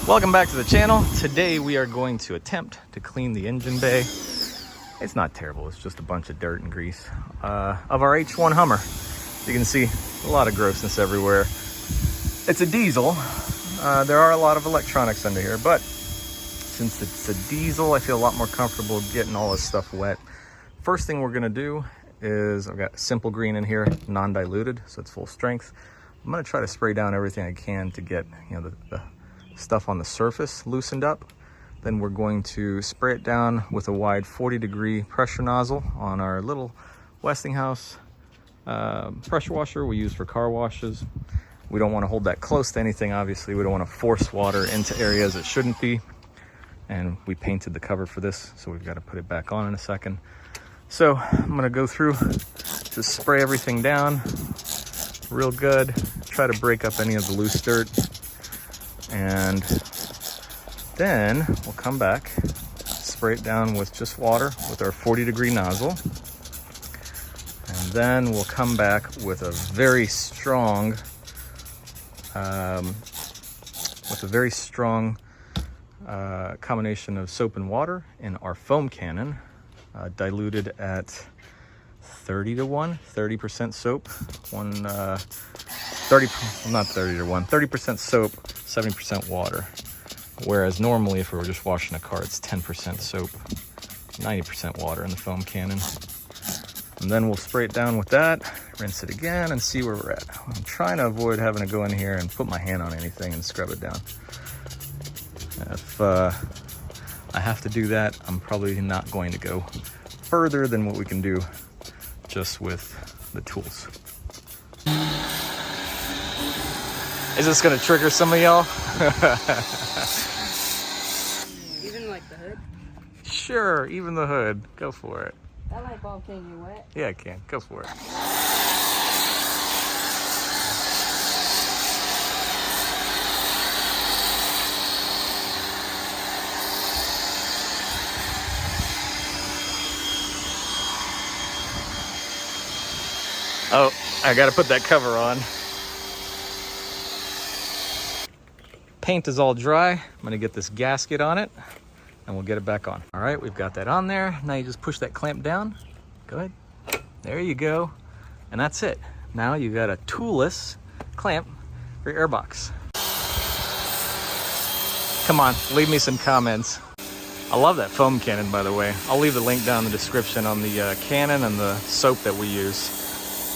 Welcome back to the channel. Today we are going to attempt to clean the engine bay. It's not terrible, it's just a bunch of dirt and grease of our H1 Hummer. You can see a lot of grossness everywhere. It's a diesel. There are a lot of electronics under here, but since it's a diesel, I feel a lot more comfortable getting all this stuff wet. First thing we're gonna do is, I've got simple green in here, non-diluted, so it's full strength. I'm gonna try to spray down everything I can to get, you know, the stuff on the surface loosened up. Then we're going to spray it down with a wide 40-degree pressure nozzle on our little Westinghouse pressure washer we use for car washes. We don't want to hold that close to anything, obviously. We don't want to force water into areas it shouldn't be. And we painted the cover for this, so we've got to put it back on in a second. So I'm going to go through, just spray everything down real good, try to break up any of the loose dirt. And then we'll come back, spray it down with just water with our 40-degree nozzle. And then we'll come back with a very strong, combination of soap and water in our foam cannon, diluted at 30% soap, 30% soap, 70% water. Whereas normally if we were just washing a car, it's 10% soap, 90% water in the foam cannon. And then we'll spray it down with that, rinse it again, and see where we're at. I'm trying to avoid having to go in here and put my hand on anything and scrub it down. If I have to do that, I'm probably not going to go further than what we can do just with the tools. Is this gonna trigger some of y'all? Even like the hood? Sure, even the hood. Go for it. That light bulb can get wet? Yeah, it can. Go for it. Oh, I gotta put that cover on. Paint is all dry. I'm gonna get this gasket on it and we'll get it back on. All right, we've got that on there. Now you just push that clamp down. Go ahead. There you go. And that's it. Now you got a toolless clamp for your airbox. Come on, leave me some comments. I love that foam cannon, by the way. I'll leave the link down in the description on the cannon and the soap that we use.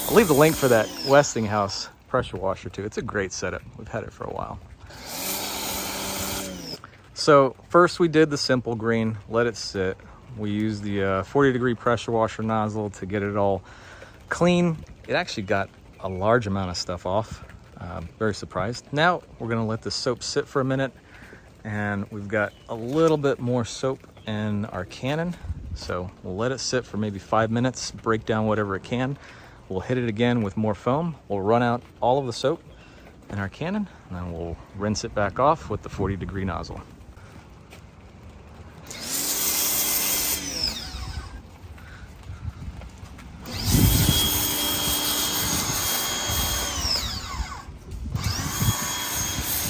I'll leave the link for that Westinghouse pressure washer too. It's a great setup. We've had it for a while. So first we did the simple green, let it sit. We used the 40-degree pressure washer nozzle to get it all clean. It actually got a large amount of stuff off. Very surprised. Now we're gonna let the soap sit for a minute, and we've got a little bit more soap in our cannon. So we'll let it sit for maybe 5 minutes, break down whatever it can. We'll hit it again with more foam. We'll run out all of the soap in our cannon, and then we'll rinse it back off with the 40-degree nozzle.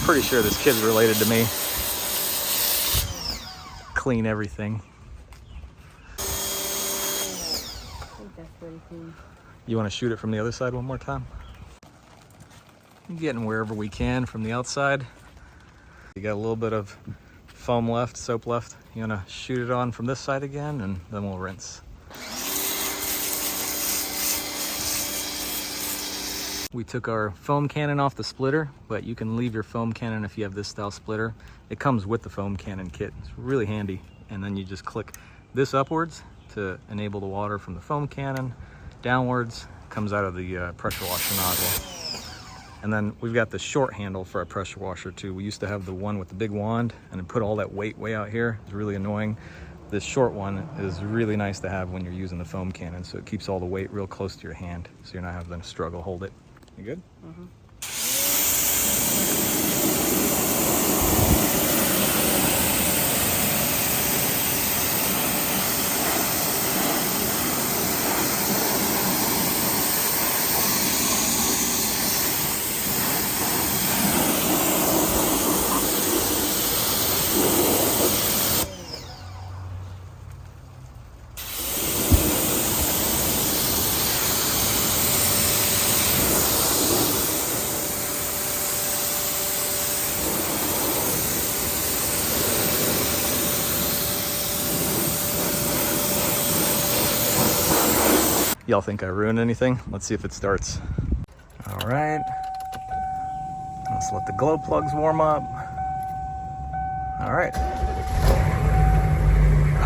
Pretty sure this kid's related to me. Clean everything. I think that's pretty clean. You want to shoot it from the other side one more time? Getting wherever we can from the outside. You got a little bit of foam left, soap left. You want to shoot it on from this side again, and then we'll rinse. We took our foam cannon off the splitter, but you can leave your foam cannon if you have this style splitter. It comes with the foam cannon kit. It's really handy. And then you just click this upwards to enable the water from the foam cannon. Downwards comes out of the pressure washer nozzle. And then we've got the short handle for our pressure washer too. We used to have the one with the big wand and it put all that weight way out here. It's really annoying. This short one is really nice to have when you're using the foam cannon, so it keeps all the weight real close to your hand, so you're not having to struggle hold it. You good? Mm-hmm. Y'all think I ruined anything? Let's see if it starts. All right. Let's let the glow plugs warm up. All right.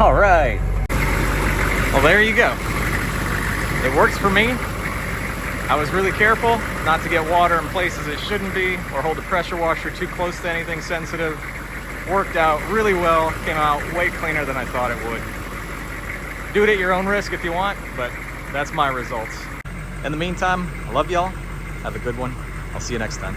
All right. Well, there you go. It works for me. I was really careful not to get water in places it shouldn't be or hold the pressure washer too close to anything sensitive. Worked out really well. Came out way cleaner than I thought it would. Do it at your own risk if you want, but that's my results. In the meantime, I love y'all. Have a good one. I'll see you next time.